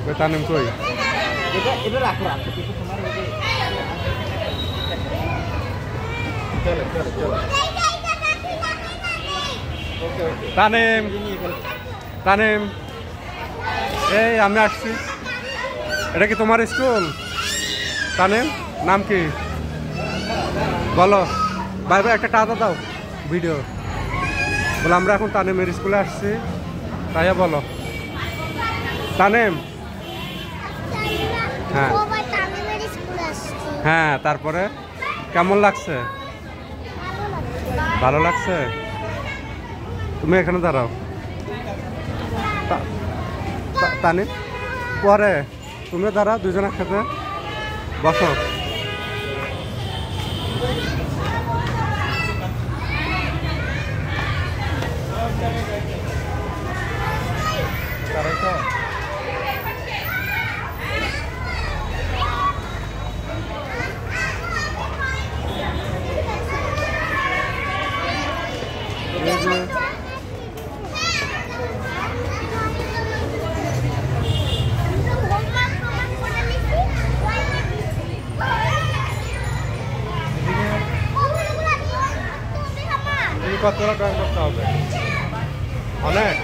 ওই তানিম কই এটা রাখো রাখো কিছু তোমার ওই চলো চলো চলো ওকে ওকে তানিম তানিম এই আমি আসছি এটা কি তোমার স্কুল তানিম নাম কি বলো ভাই ভাই একটা টাটা দাও ভিডিও বলে আমরা এখন তানিমের স্কুলে আসছি তাই বলো তানিম হ্যাঁ হ্যাঁ তারপরে কেমন লাগছে ভালো লাগছে তুমি এখানে দাঁড়াও তানিম পরে তুমি দাঁড়াও দুজনের সাথে বসো কতটা ড্রয়িং করতে হবে অনেক